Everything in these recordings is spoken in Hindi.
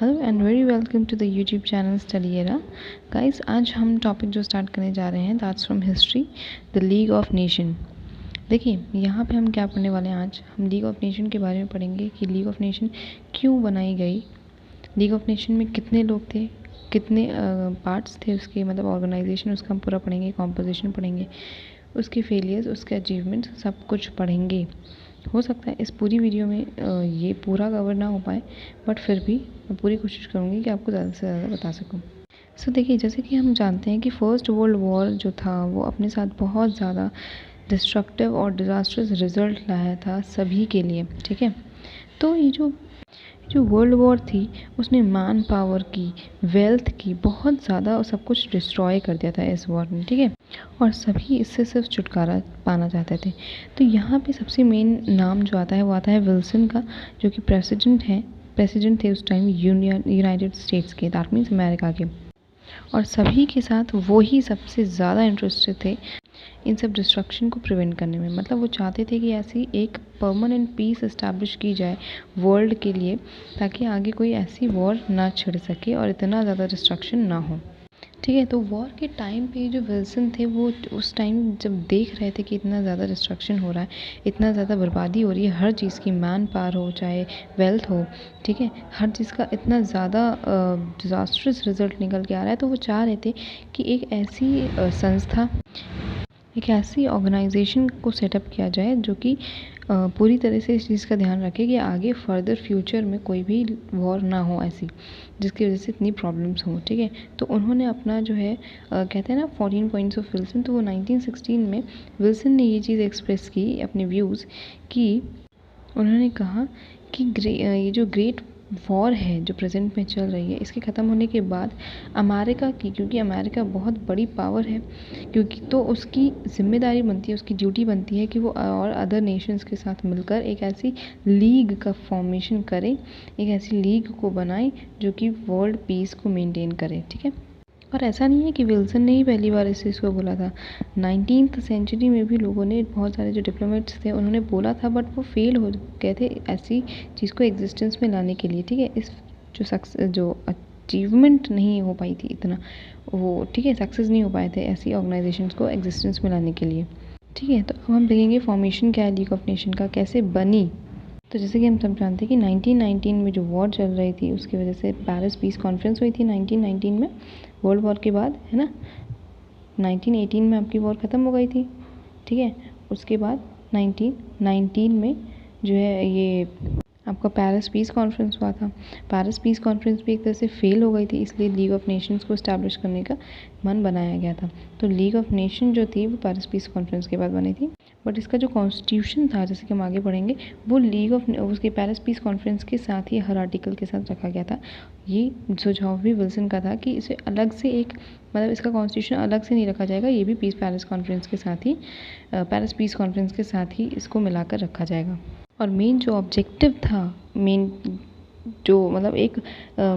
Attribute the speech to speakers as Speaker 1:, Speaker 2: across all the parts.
Speaker 1: Hello and very welcome to the YouTube channel Study Era. Guys, आज हम टॉपिक जो स्टार्ट करने जा रहे हैं that's from history, the League of Nation. देखिए, यहाँ पे हम क्या पढ़ने वाले हैं। आज हम लीग ऑफ नेशन के बारे में पढ़ेंगे कि लीग ऑफ नेशन क्यों बनाई गई, लीग ऑफ नेशन में कितने लोग थे, कितने पार्ट्स थे उसके, मतलब ऑर्गेनाइजेशन उसका हम पूरा पढ़ेंगे, कॉम्पोजिशन पढ़ेंगे, उसके फेलियर्स, उसके अचीवमेंट्स, सब कुछ पढ़ेंगे। हो सकता है इस पूरी वीडियो में ये पूरा कवर ना हो पाए, बट फिर भी मैं पूरी कोशिश करूँगी कि आपको ज़्यादा से ज़्यादा बता सकूँ। सो देखिए, जैसे कि हम जानते हैं कि फर्स्ट वर्ल्ड वॉर जो था वो अपने साथ बहुत ज़्यादा डिस्ट्रक्टिव और डिज़ास्ट्रस रिजल्ट लाया था सभी के लिए। ठीक है, तो ये जो वर्ल्ड वॉर थी उसने मैन पावर की, वेल्थ की बहुत ज़्यादा और सब कुछ डिस्ट्रॉय कर दिया था इस वॉर ने। ठीक है, और सभी इससे सिर्फ छुटकारा पाना चाहते थे। तो यहाँ पे सबसे मेन नाम जो आता है वो आता है विल्सन का, जो कि प्रेसिडेंट थे उस टाइम यूनाइटेड स्टेट्स के, दैट मीन्स अमेरिका के। और सभी के साथ वो ही सबसे ज़्यादा इंटरेस्टेड थे इन सब डिस्ट्रक्शन को प्रिवेंट करने में। मतलब वो चाहते थे कि ऐसी एक परमानेंट पीस इस्टेब्लिश की जाए वर्ल्ड के लिए, ताकि आगे कोई ऐसी वॉर ना छिड़ सके और इतना ज़्यादा डिस्ट्रक्शन ना हो। ठीक है, तो वॉर के टाइम पे जो विल्सन थे वो उस टाइम जब देख रहे थे कि इतना ज़्यादा डिस्ट्रक्शन हो रहा है, इतना ज़्यादा बर्बादी हो रही है हर चीज़ की, मैन पावर हो चाहे वेल्थ हो, ठीक है, हर चीज़ का इतना ज़्यादा डिज़ास्ट्रस रिजल्ट निकल के आ रहा है, तो वो चाह रहे थे कि एक ऐसी संस्था, एक ऐसी ऑर्गेनाइजेशन को सेटअप किया जाए जो कि पूरी तरह से इस चीज़ का ध्यान रखे कि आगे फर्दर फ्यूचर में कोई भी वॉर ना हो ऐसी, जिसकी वजह से इतनी प्रॉब्लम्स हो। ठीक है, तो उन्होंने अपना जो है कहते हैं ना 14 पॉइंट्स ऑफ विल्सन, तो वो 1916 में विल्सन ने ये चीज़ एक्सप्रेस की, अपने व्यूज़ की। उन्होंने कहा कि ये जो ग्रेट वॉर है जो प्रेजेंट में चल रही है, इसके ख़त्म होने के बाद अमेरिका की, क्योंकि अमेरिका बहुत बड़ी पावर है, क्योंकि तो उसकी जिम्मेदारी बनती है, उसकी ड्यूटी बनती है कि वो और अदर नेशंस के साथ मिलकर एक ऐसी लीग का फॉर्मेशन करें, एक ऐसी लीग को बनाएं जो कि वर्ल्ड पीस को मेंटेन करे। ठीक है, और ऐसा नहीं है कि विल्सन ने ही पहली बार इस चीज़ को बोला था। 19th सेंचुरी में भी लोगों ने, बहुत सारे जो डिप्लोमेट्स थे उन्होंने बोला था, बट वो फेल हो गए थे ऐसी चीज़ को एग्जिस्टेंस में लाने के लिए। ठीक है, इस जो अचीवमेंट नहीं हो पाई थी इतना, वो ठीक है, सक्सेस नहीं हो पाए थे ऐसी ऑर्गेनाइजेशंस को एग्जिस्टेंस में लाने के लिए। ठीक है, तो अब हम देखेंगे फॉर्मेशन क्या है लीग ऑफ नेशन का, कैसे बनी। तो जैसे कि हम सब जानते हैं कि 1919 में जो वॉर चल रही थी उसकी वजह से पेरिस पीस कॉन्फ्रेंस हुई थी 1919 में, वर्ल्ड वॉर के बाद, है ना। 1918 में आपकी वॉर ख़त्म हो गई थी। ठीक है, उसके बाद 1919 में जो है ये आपका पेरिस पीस कॉन्फ्रेंस हुआ था। पेरिस पीस कॉन्फ्रेंस भी एक तरह से फेल हो गई थी, इसलिए लीग ऑफ नेशंस को इस्टेब्लिश करने का मन बनाया गया था। तो लीग ऑफ नेशन जो थी वो पेरिस पीस कॉन्फ्रेंस के बाद बनी थी, बट इसका जो कॉन्स्टिट्यूशन था, जैसे कि हम आगे पढ़ेंगे, वो लीग ऑफ उसके पेरिस पीस कॉन्फ्रेंस के साथ ही हर आर्टिकल के साथ रखा गया था। ये सुझाव भी विल्सन का था कि इसे अलग से एक, मतलब इसका कॉन्स्टिट्यूशन अलग से नहीं रखा जाएगा, ये भी पेरिस कॉन्फ्रेंस के साथ ही, पेरिस पीस कॉन्फ्रेंस के साथ ही इसको मिलाकर रखा जाएगा। और मेन जो ऑब्जेक्टिव था, एक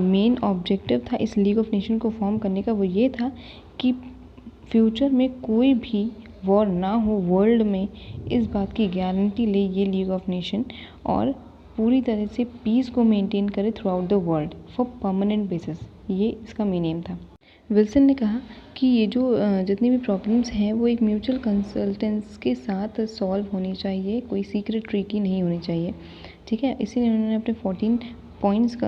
Speaker 1: मेन ऑब्जेक्टिव था इस लीग ऑफ नेशन को फॉर्म करने का, वो ये था कि फ्यूचर में कोई भी वॉर ना हो वर्ल्ड में, इस बात की गारंटी ले ये लीग ऑफ नेशन, और पूरी तरह से पीस को मेंटेन करे through out the world for permanent basis. ये इसका मेन एम था। विल्सन ने कहा कि ये जो जितनी भी प्रॉब्लम्स हैं वो एक म्यूचुअल कंसल्टेंस के साथ सॉल्व होनी चाहिए, कोई सीक्रेट ट्रीटी नहीं होनी चाहिए। ठीक है, इसीलिए उन्होंने अपने 14 पॉइंट्स का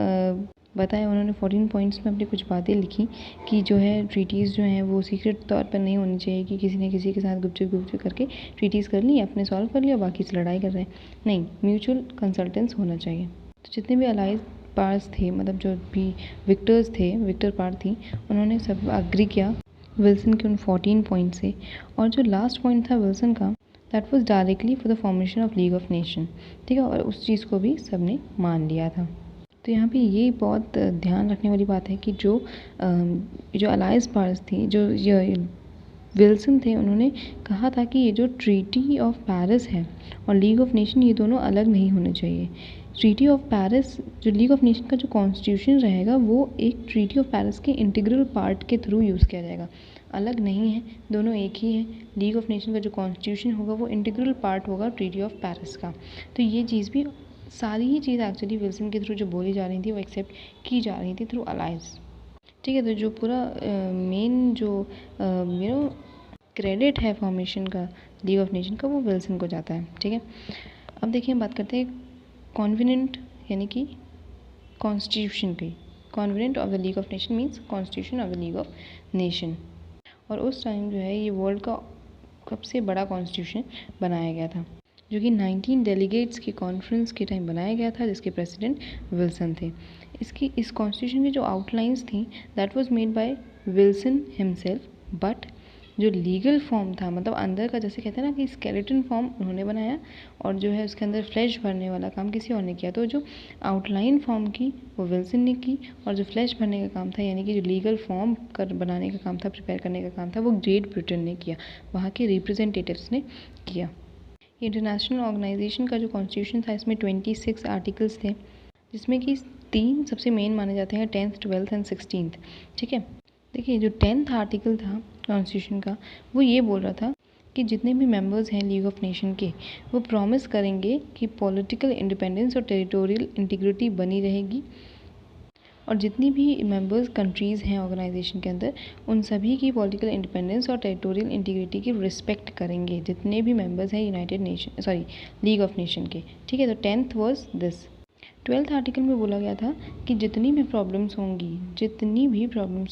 Speaker 1: बताया। उन्होंने 14 पॉइंट्स में अपनी कुछ बातें लिखी कि जो है ट्रीटीज़ जो हैं वो सीक्रेट तौर पर नहीं होनी चाहिए, कि किसी न किसी के साथ गुपचुप करके ट्रीटीज़ कर ली, अपने सॉल्व कर लिया, बाकी से लड़ाई कर रहे हैं। नहीं, म्यूचुअल कंसल्टेंस होना चाहिए। तो जितने भी अलाइज पार्ट्स थे, मतलब जो भी विक्टर्स थे, विक्टर पार्ट थी, उन्होंने सब अग्री किया विल्सन के उन 14 पॉइंट से। और जो लास्ट पॉइंट था विल्सन का, that was directly for the formation of league of nation. ठीक है, और उस चीज़ को भी सब ने मान लिया था। तो यहाँ पे ये बहुत ध्यान रखने वाली बात है कि जो अलाइज पार्ट्स थी, जो विल्सन थे, उन्होंने कहा था कि ये जो ट्रीटी ऑफ पेरिस है और लीग ऑफ नेशन, ये दोनों अलग नहीं होने चाहिए। ट्रीटी ऑफ पेरिस, जो लीग ऑफ नेशन का जो कॉन्स्टिट्यूशन रहेगा, वो एक ट्रीटी ऑफ पेरिस के इंटीग्रल पार्ट के थ्रू यूज़ किया जाएगा, अलग नहीं है, दोनों एक ही है। लीग ऑफ नेशन का जो कॉन्स्टिट्यूशन होगा वो इंटीग्रल पार्ट होगा ट्रीटी ऑफ पेरिस का। तो ये चीज़ भी सारी ही चीज़ एक्चुअली विल्सन के थ्रू जो बोली जा रही थी वो एक्सेप्ट की जा रही थी थ्रू अलायंस। ठीक है, तो जो पूरा मेन जो क्रेडिट है फॉर्मेशन का लीग ऑफ नेशन का वो विल्सन को जाता है। ठीक है, अब देखिए हम बात करते हैं कॉन्वेनेंट यानी कि कॉन्स्टिट्यूशन की। Covenant of the League of Nation means constitution of the League of Nation. और उस टाइम जो है ये वर्ल्ड का सबसे बड़ा कॉन्स्टिट्यूशन बनाया गया था, जो कि 19 डेलीगेट्स की कॉन्फ्रेंस के टाइम बनाया गया था, जिसके प्रेसिडेंट विल्सन थे। इस कॉन्स्टिट्यूशन की जो आउटलाइंस थी that was made by Wilson himself, but जो लीगल फॉर्म था, मतलब अंदर का जैसे कहते हैं ना कि स्केलेटन फॉर्म उन्होंने बनाया और जो है उसके अंदर फ्लैश भरने वाला काम किसी और ने किया। तो जो आउटलाइन फॉर्म की वो विल्सन ने की, और जो फ्लैश भरने का काम था यानी कि जो लीगल फॉर्म बनाने का काम था, प्रिपेयर करने का काम था, वो ग्रेट ब्रिटेन ने किया, वहाँ के रिप्रेजेंटेटिव्स ने किया। इंटरनेशनल ऑर्गेनाइजेशन का जो कॉन्स्टिट्यूशन था इसमें 26 आर्टिकल्स थे, जिसमें कि 3 सबसे मेन माने जाते हैं, 10th 12th एंड 16th। ठीक है, देखिए जो 10th आर्टिकल था कॉन्स्टिट्यूशन का वो ये बोल रहा था कि जितने भी मेंबर्स हैं लीग ऑफ नेशन के वो प्रॉमिस करेंगे कि पॉलिटिकल इंडिपेंडेंस और टेरिटोरियल इंटीग्रिटी बनी रहेगी, और जितनी भी मेंबर्स कंट्रीज़ हैं ऑर्गेनाइजेशन के अंदर उन सभी की पॉलिटिकल इंडिपेंडेंस और टेरिटोरियल इंटीग्रिटी की रिस्पेक्ट करेंगे, जितने भी मेंबर्स हैं लीग ऑफ नेशन के। ठीक है, तो 10th was this. 12th article में बोला गया था कि जितनी भी प्रॉब्लम्स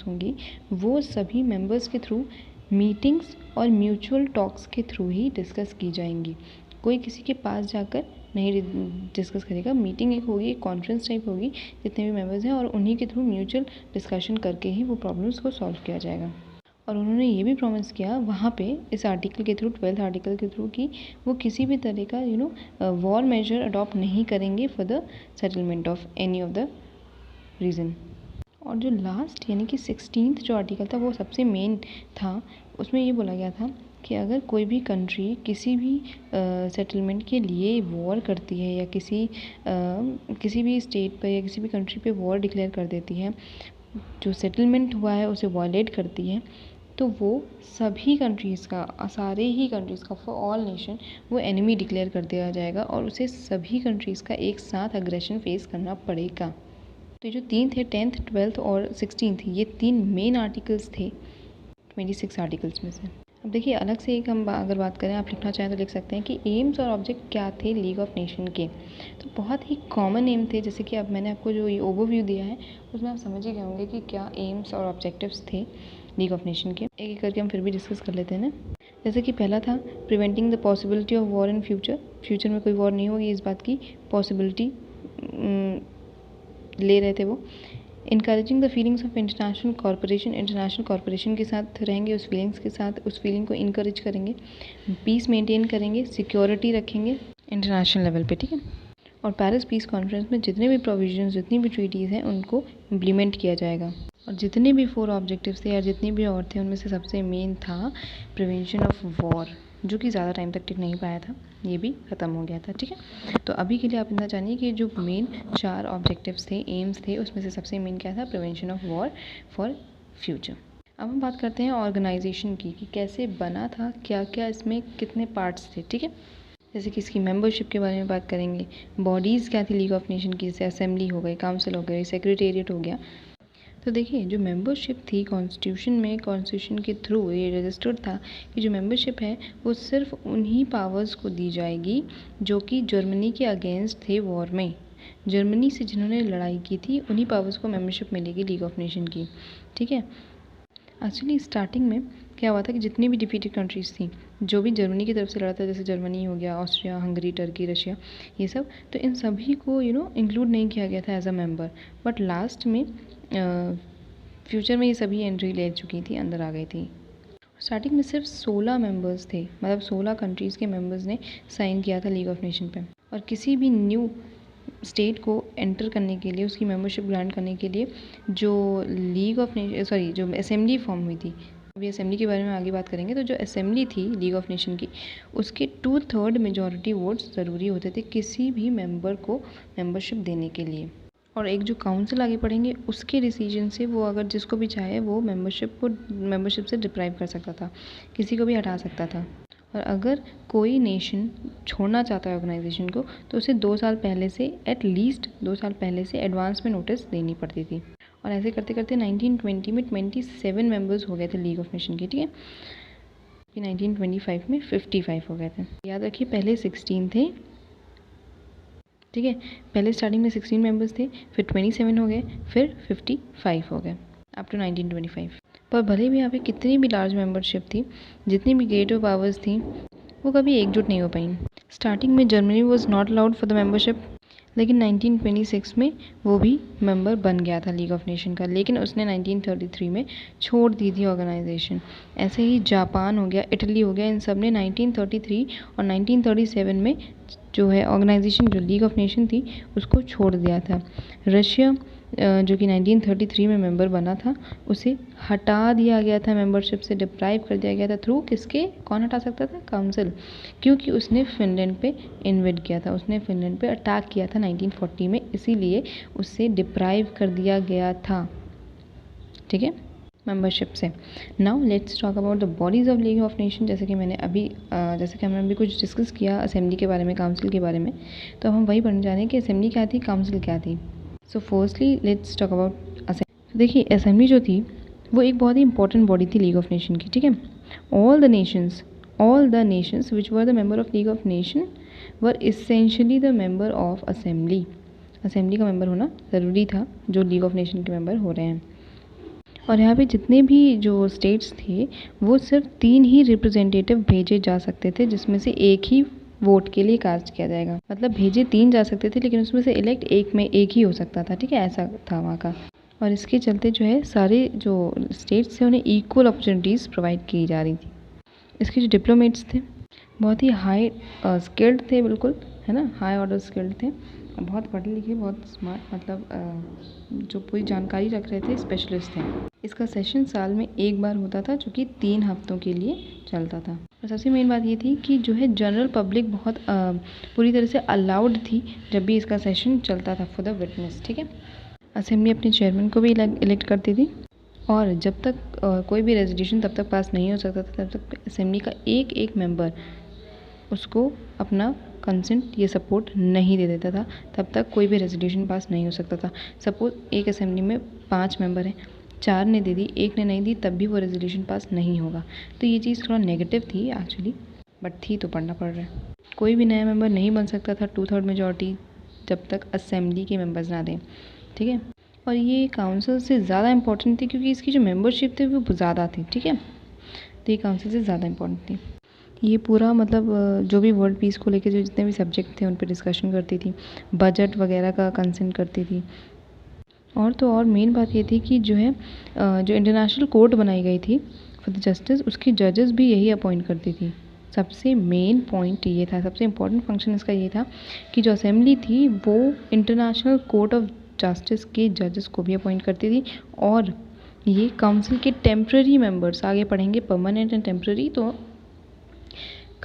Speaker 1: होंगी वो सभी मेंबर्स के थ्रू मीटिंग्स और म्यूचुअल टॉक्स के थ्रू ही डिस्कस की जाएंगी। कोई किसी के पास जाकर नहीं डिस्कस करेगा, मीटिंग एक होगी, एक कॉन्फ्रेंस टाइप होगी, जितने भी मेंबर्स हैं और उन्हीं के थ्रू म्यूचुअल डिस्कशन करके ही वो प्रॉब्लम्स को सॉल्व किया जाएगा। और उन्होंने ये भी प्रॉमिस किया वहाँ पे इस आर्टिकल के थ्रू, 12th आर्टिकल के थ्रू, कि वो किसी भी तरह का वॉर मेजर अडॉप्ट नहीं करेंगे for the settlement of any of the reason. और जो लास्ट यानी कि 16th जो आर्टिकल था वो सबसे मेन था। उसमें ये बोला गया था कि अगर कोई भी कंट्री किसी भी सेटलमेंट के लिए वॉर करती है या किसी भी स्टेट पर या किसी भी कंट्री पे वॉर डिक्लेयर कर देती है, जो सेटलमेंट हुआ है उसे वायलेट करती है, तो वो सभी कंट्रीज़ का, सारे ही कंट्रीज़ का, फॉर ऑल नेशन वो एनिमी डिक्लेयर कर दिया जाएगा और उसे सभी कंट्रीज़ का एक साथ अग्रेशन फेस करना पड़ेगा। तो ये जो 3 थे, 10th 12th और 16th, ये 3 मेन आर्टिकल्स थे 26 आर्टिकल्स में से। अब देखिए अलग से एक हम अगर बात करें, आप लिखना चाहें तो लिख सकते हैं कि एम्स और ऑब्जेक्ट क्या थे लीग ऑफ नेशन के। तो बहुत ही कॉमन एम थे, जैसे कि अब मैंने आपको जो ये ओवरव्यू दिया है उसमें आप समझ ही गए होंगे कि क्या एम्स और ऑब्जेक्टिव्स थे लीग ऑफ नेशन के। एक एक करके हम फिर भी डिस्कस कर लेते हैं ना। जैसे कि पहला था preventing the possibility of war in future में कोई वॉर नहीं होगी, इस बात की पॉसिबिलिटी ले रहे थे वो। Encouraging the feelings of international corporation के साथ रहेंगे, उस फीलिंग्स के साथ, उस फीलिंग को इनकरेज करेंगे। पीस मेंटेन करेंगे, सिक्योरिटी रखेंगे इंटरनेशनल लेवल पे। ठीक है, और पेरिस पीस कॉन्फ्रेंस में जितने भी प्रोविजंस, जितनी भी ट्रीटीज़ हैं उनको इम्प्लीमेंट किया जाएगा। और जितने भी 4 ऑब्जेक्टिव्स थे या जितने भी और थे उनमें से सबसे मेन था प्रिवेंशन ऑफ वॉर, जो कि ज़्यादा टाइम तक टिक नहीं पाया था, ये भी ख़त्म हो गया था। ठीक है, तो अभी के लिए आप इतना जानिए कि जो मेन 4 ऑब्जेक्टिव्स थे, एम्स थे, उसमें से सबसे मेन क्या था, prevention of war for future. अब हम बात करते हैं ऑर्गेनाइजेशन की कि कैसे बना था, क्या क्या इसमें कितने पार्ट्स थे। ठीक है, जैसे कि इसकी मेंबरशिप के बारे में बात करेंगे, बॉडीज़ क्या थी लीग ऑफ नेशन की, जैसे असेंबली हो गई, काउंसिल हो गई, सेक्रेटेरिएट हो गया। तो देखिए जो मेंबरशिप थी कॉन्स्टिट्यूशन के थ्रू ये रजिस्टर्ड था कि जो मेंबरशिप है वो सिर्फ उन्हीं पावर्स को दी जाएगी जो कि जर्मनी के अगेंस्ट थे वॉर में। जर्मनी से जिन्होंने लड़ाई की थी उन्हीं पावर्स को मेंबरशिप मिलेगी लीग ऑफ नेशन की। ठीक है, एक्चुअली स्टार्टिंग में क्या हुआ था कि जितनी भी डिफीटेड कंट्रीज़ थी, जो भी जर्मनी की तरफ से लड़ा था, जैसे जर्मनी हो गया, ऑस्ट्रिया, हंगरी, टर्की, रशिया, ये सब, तो इन सभी को इंक्लूड नहीं किया गया था as a member. But last में फ्यूचर में ये सभी एंट्री ले चुकी थी, अंदर आ गई थी। स्टार्टिंग में सिर्फ 16 मेंबर्स थे, मतलब 16 कंट्रीज़ के मेंबर्स ने साइन किया था लीग ऑफ नेशन पे। और किसी भी न्यू स्टेट को एंटर करने के लिए, उसकी मेंबरशिप ग्रांट करने के लिए जो जो असेंबली फॉर्म हुई थी, अभी असेंबली के बारे में आगे बात करेंगे, तो जो असेंबली थी लीग ऑफ नेशन की, उसके 2/3 मेजॉरिटी वोट्स ज़रूरी होते थे किसी भी मेंबर को मेंबरशिप देने के लिए। और एक जो काउंसिल आगे पढ़ेंगे उसके डिसीजन से वो अगर जिसको भी चाहे वो मेंबरशिप से डिप्राइव कर सकता था, किसी को भी हटा सकता था। और अगर कोई नेशन छोड़ना चाहता है ऑर्गेनाइजेशन को तो उसे 2 साल पहले से, एटलीस्ट 2 साल पहले से एडवांस में नोटिस देनी पड़ती थी। और ऐसे करते करते 1920 में 27 मेंबर्स हो गए थे लीग ऑफ नेशन के, ठीक है। फिर 1925 में 55 हो गए थे। याद रखिए पहले 16 थे, ठीक है। पहले स्टार्टिंग में 16 मेंबर्स थे, फिर 27 हो गए, फिर 55 हो गए अप टू 1925। पर भले भी यहाँ पे कितनी भी लार्ज मेंबरशिप थी, जितनी भी ग्रेटर पावर्स थी, वो कभी एकजुट नहीं हो पाई। स्टार्टिंग में Germany was not allowed for the membership, लेकिन 1926 में वो भी मेंबर बन गया था लीग ऑफ नेशन का, लेकिन उसने 1933 में छोड़ दी थी ऑर्गेनाइजेशन। ऐसे ही जापान हो गया, इटली हो गया, इन सब ने 1933 और 1937 में जो है ऑर्गेनाइजेशन, जो लीग ऑफ नेशन थी, उसको छोड़ दिया था। रशिया जो कि 1933 में मेंबर बना था, उसे हटा दिया गया था, मेंबरशिप से डिप्राइव कर दिया गया था। थ्रू किसके? कौन हटा सकता था? काउंसिल, क्योंकि उसने फिनलैंड पे इन्वेड किया था, उसने फिनलैंड पे अटैक किया था 1940 में, इसीलिए उससे डिप्राइव कर दिया गया था, ठीक है, मेंबरशिप से। Now let's talk about the bodies of league of nation. जैसे कि हमने अभी कुछ डिस्कस किया असेंबली के बारे में, काउंसिल के बारे में, तो हम वही पढ़ने जा रहे हैं कि असेंबली क्या थी, काउंसिल क्या थी। So firstly let's talk about assembly. देखिए असेंबली जो थी वो एक बहुत ही इंपॉर्टेंट बॉडी थी लीग ऑफ नेशन की, ठीक है। All the Nations which were the member of league of nation were essentially the member of assembly. Assembly का मेंबर होना ज़रूरी था जो लीग ऑफ नेशन के मेंबर हो रहे हैं। और यहाँ पे जितने भी जो स्टेट्स थे वो सिर्फ 3 ही रिप्रेजेंटेटिव भेजे जा सकते थे, जिसमें से एक ही वोट के लिए कास्ट किया जाएगा। मतलब भेजे 3 जा सकते थे, लेकिन उसमें से इलेक्ट एक ही हो सकता था, ठीक है, ऐसा था वहाँ का। और इसके चलते जो है सारे जो स्टेट्स थे उन्हें इक्वल अपॉर्चुनिटीज़ प्रोवाइड की जा रही थी। इसके जो डिप्लोमेट्स थे बहुत ही हाई स्किल्ड थे, बिल्कुल, है ना, हाई ऑर्डर स्किल्ड थे, बहुत पढ़े लिखे, बहुत स्मार्ट, मतलब जो पूरी जानकारी रख रहे थे, स्पेशलिस्ट थे। इसका सेशन साल में एक बार होता था, जो कि 3 हफ्तों के लिए चलता था। और सबसे मेन बात ये थी कि जो है जनरल पब्लिक बहुत पूरी तरह से अलाउड थी जब भी इसका सेशन चलता था फॉर द विटनेस, ठीक है। असेंबली अपने चेयरमैन को भी इलेक्ट करती थी, और जब तक कोई भी रेजोल्यूशन तब तक पास नहीं हो सकता था, तब तक असेंबली का एक मेंबर उसको अपना कंसेंट ये सपोर्ट नहीं दे देता था, तब तक कोई भी रेजोल्यूशन पास नहीं हो सकता था। सपोज एक असेंबली में 5 मेंबर हैं, 4 ने दे दी, 1 ने नहीं दी, तब भी वो रेजोल्यूशन पास नहीं होगा। तो ये चीज़ थोड़ा नेगेटिव थी एक्चुअली, बट थी तो पढ़ना पड़ रहा है। कोई भी नया मेंबर नहीं बन सकता था 2/3 मेजॉरिटी जब तक असेंबली के मेंबर्स ना दें, ठीक है। और ये काउंसिल से ज़्यादा इंपॉर्टेंट थी क्योंकि इसकी जो मेंबरशिप थी वो ज़्यादा थी, ठीक है। तो ये काउंसिल से ज़्यादा इंपॉर्टेंट थी। ये पूरा मतलब जो भी वर्ल्ड पीस को लेके जो जितने भी सब्जेक्ट थे उन पर डिस्कशन करती थी, बजट वगैरह का कंसेंट करती थी। और तो और मेन बात ये थी कि जो है जो इंटरनेशनल कोर्ट बनाई गई थी फॉर द जस्टिस, उसकी जजेस भी यही अपॉइंट करती थी। सबसे मेन पॉइंट ये था, सबसे इम्पोर्टेंट फंक्शन इसका ये था कि जो असेंबली थी वो इंटरनेशनल कोर्ट ऑफ जस्टिस के जजेस को भी अपॉइंट करती थी, और ये काउंसिल के टेम्प्रेरी मेंबर्स, आगे पढ़ेंगे परमानेंट एंड टेम्प्रेरी, तो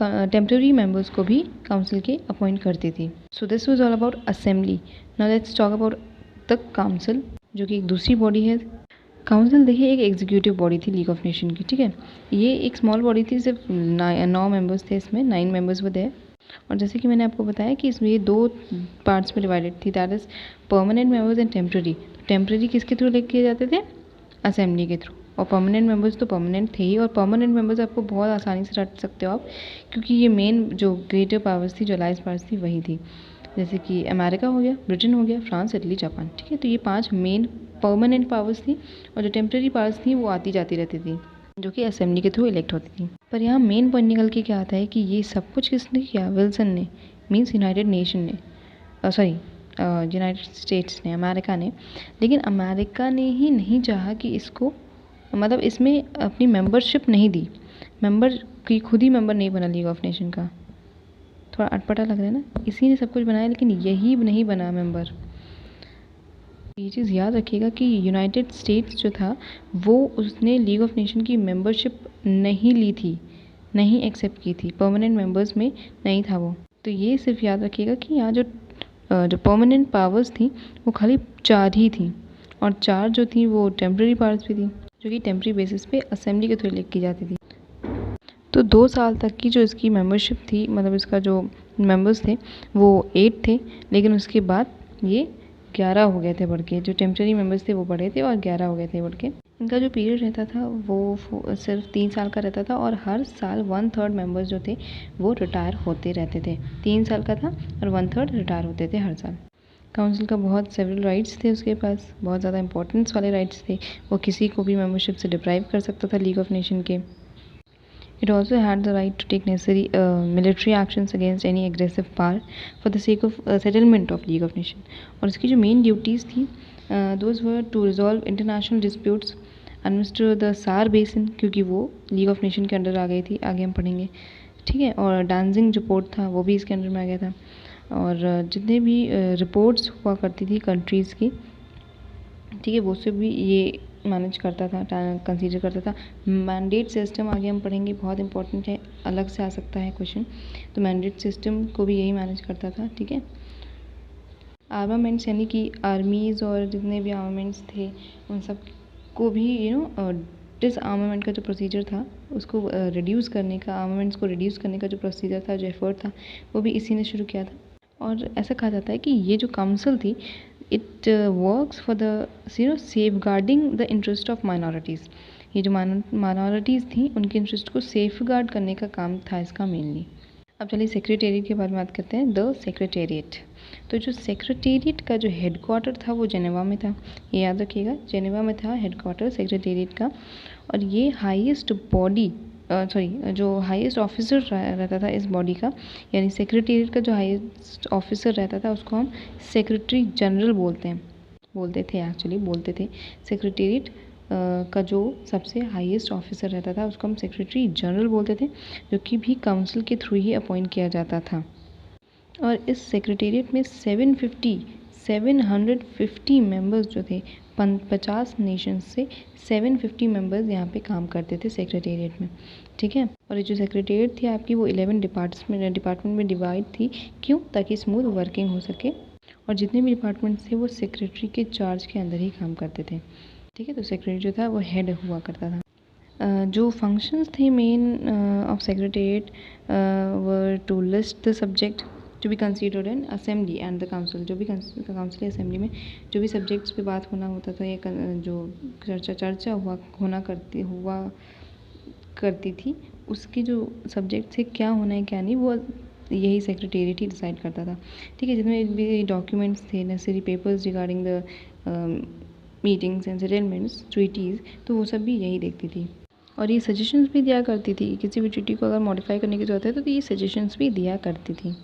Speaker 1: टेम्प्रेरी मेंबर्स को भी काउंसिल के अपॉइंट करती थी। So this was all about assembly. Now let's talk about the council, जो कि एक दूसरी बॉडी है। काउंसिल देखिए एक एग्जीक्यूटिव बॉडी थी लीग ऑफ नेशन की, ठीक है। ये एक स्मॉल बॉडी थी, सिर्फ 9 मेंबर्स थे, इसमें 9 मेंबर्स वर देयर। और जैसे कि मैंने आपको बताया कि इसमें ये 2 पार्ट्स में डिवाइडेड थी, that is permanent members and temporary. Temporary किसके थ्रू इलेक्ट किए जाते थे? असेंबली के थ्रू। और परमानेंट मेंबर्स तो परमानेंट थे ही, और परमानेंट मेंबर्स आपको बहुत आसानी से रट सकते हो आप, क्योंकि ये मेन जो ग्रेटर पावर्स थी, जो अलाइज पावर्स थी, वही थी। जैसे कि अमेरिका हो गया, ब्रिटेन हो गया, फ्रांस, इटली, जापान, ठीक है। तो ये 5 मेन परमानेंट पावर्स थी, और जो टेम्प्रेरी पावर्स थी वो आती जाती रहती थी, जो कि असेंबली के थ्रू इलेक्ट होती थी। पर यहाँ मेन पॉइंट निकल के क्या आता है कि ये सब कुछ किसने किया? विल्सन ने, मीन्स यूनाइटेड नेशन ने, यूनाइटेड स्टेट्स ने, अमेरिका ने। लेकिन अमेरिका ने ही नहीं चाहा कि इसको, मतलब इसमें अपनी मेंबरशिप नहीं दी, मेंबर की खुद ही मेंबर नहीं बना लीग ऑफ नेशन का। थोड़ा अटपटा लग रहा है ना, इसी ने सब कुछ बनाया लेकिन यही नहीं बना मेंबर। ये चीज़ याद रखिएगा कि यूनाइटेड स्टेट्स जो था वो उसने लीग ऑफ नेशन की मेंबरशिप नहीं ली थी, नहीं एक्सेप्ट की थी, परमानेंट मेंबर्स में नहीं था वो। तो ये सिर्फ याद रखिएगा कि यहाँ जो परमानेंट पावर्स थी वो खाली 4 ही थी, और 4 जो थी वो टेम्प्रेरी पावर्स भी थी, जो कि टेम्प्रेरी बेसिस पे असेंबली के थ्रू इलेक्ट की जाती थी। तो 2 साल तक की जो इसकी मेंबरशिप थी, मतलब इसका जो मेंबर्स थे वो 8 थे, लेकिन उसके बाद ये 11 हो गए थे बढ़ के। जो टेम्पररी मेंबर्स थे वो बढ़े थे और 11 हो गए थे बढ़ के। इनका जो पीरियड रहता था वो सिर्फ 3 साल का रहता था और हर साल 1/3 मेंबर्स जो थे वो रिटायर होते रहते थे। 3 साल का था और 1/3 रिटायर होते थे हर साल। काउंसिल का बहुत सेवरल राइट्स थे उसके पास, बहुत ज़्यादा इंपॉर्टेंस वाले राइट्स थे। वो किसी को भी मेंबरशिप से डिप्राइव कर सकता था लीग ऑफ नेशन के। It also had the right to take necessary military actions against any aggressive power for the sake of settlement of League of Nations. और इसकी जो मेन ड्यूटीज़ थी those were to resolve international disputes, administer the सार बेसिन, क्योंकि वो लीग ऑफ नेशन के अंडर आ गई थी, आगे हम पढ़ेंगे, ठीक है। और डांसिंग जो पोर्ट था वो भी इसके अंडर में आ गया था। और जितने भी रिपोर्ट्स हुआ करती थी कंट्रीज़ की, ठीक है, वो सब भी ये मैनेज करता था, कंसीडर करता था। मैंडेट सिस्टम आगे हम पढ़ेंगे, बहुत इंपॉर्टेंट है, अलग से आ सकता है क्वेश्चन। तो मैंडेट सिस्टम को भी यही मैनेज करता था, ठीक है। आर्मामेंट्स यानी कि आर्मीज़ और जितने भी आर्मामेंट्स थे उन सब को भी डिसआर्मामेंट का जो प्रोसीजर था उसको रिड्यूस करने का, आर्मामेंट्स को रिड्यूस करने का जो प्रोसीजर था, जो एफर्ट था, वो भी इसी ने शुरू किया था। और ऐसा कहा जाता है कि ये जो काउंसिल थी, it works for the safeguarding the interest of minorities. ये जो माइनॉरिटीज़ थी उनके इंटरेस्ट को सेफ गार्ड करने का काम था इसका मेनली। अब चलिए सेक्रेटेरिएट के बारे में बात करते हैं। द सेक्रेटेरिएट, तो जो सेक्रेटेरिएट का जो हेडक्वार्टर था वो जेनेवा में था, ये याद रखिएगा, जेनेवा में था हेडक्वार्टर सेक्रेटेरिएट का। और ये हाईएस्ट बॉडी जो हाईएस्ट ऑफिसर रहता था इस बॉडी का, यानी सेक्रेटेरिएट का जो हाईएस्ट ऑफिसर रहता था उसको हम सेक्रेटरी जनरल बोलते थे। सेक्रेटेरिएट का जो सबसे हाईएस्ट ऑफिसर रहता था उसको हम सेक्रेटरी जनरल बोलते थे, जो कि भी काउंसिल के थ्रू ही अपॉइंट किया जाता था। और इस सेक्रेटेरिएट में 750 मेंबर्स जो थे, 50 नेशंस से 750 मेंबर्स यहाँ पे काम करते थे सेक्रेटेरिएट में, ठीक है। और ये जो सेक्रेटेरिएट थी आपकी वो 11 डिपार्टमेंट में डिवाइड थी। क्यों? ताकि स्मूथ वर्किंग हो सके। और जितने भी डिपार्टमेंट्स थे वो सेक्रेटरी के चार्ज के अंदर ही काम करते थे, ठीक है। तो सेक्रेटरी जो था वो हेड हुआ करता था। जो फंक्शंस थे main of secretariat were to list the subject to be considered in assembly and the council. जो भी काउंसिल असेंबली में जो भी सब्जेक्ट्स पे बात होना होता था, या जो चर्चा हुआ करती थी, उसके जो सब्जेक्ट थे, क्या होना है क्या नहीं, वो यही सेक्रेटेरिएट ही डिसाइड करता था, ठीक है। जितने भी डॉक्यूमेंट्स थे, necessary papers regarding the meetings and settlements, treaties, तो वो सब भी यही देखती थी। और ये सजेशंस भी दिया करती थी, किसी भी ट्रीटी को अगर मॉडिफाई करने की ज़रूरत है तो ये सजेशंस भी दिया करती थी।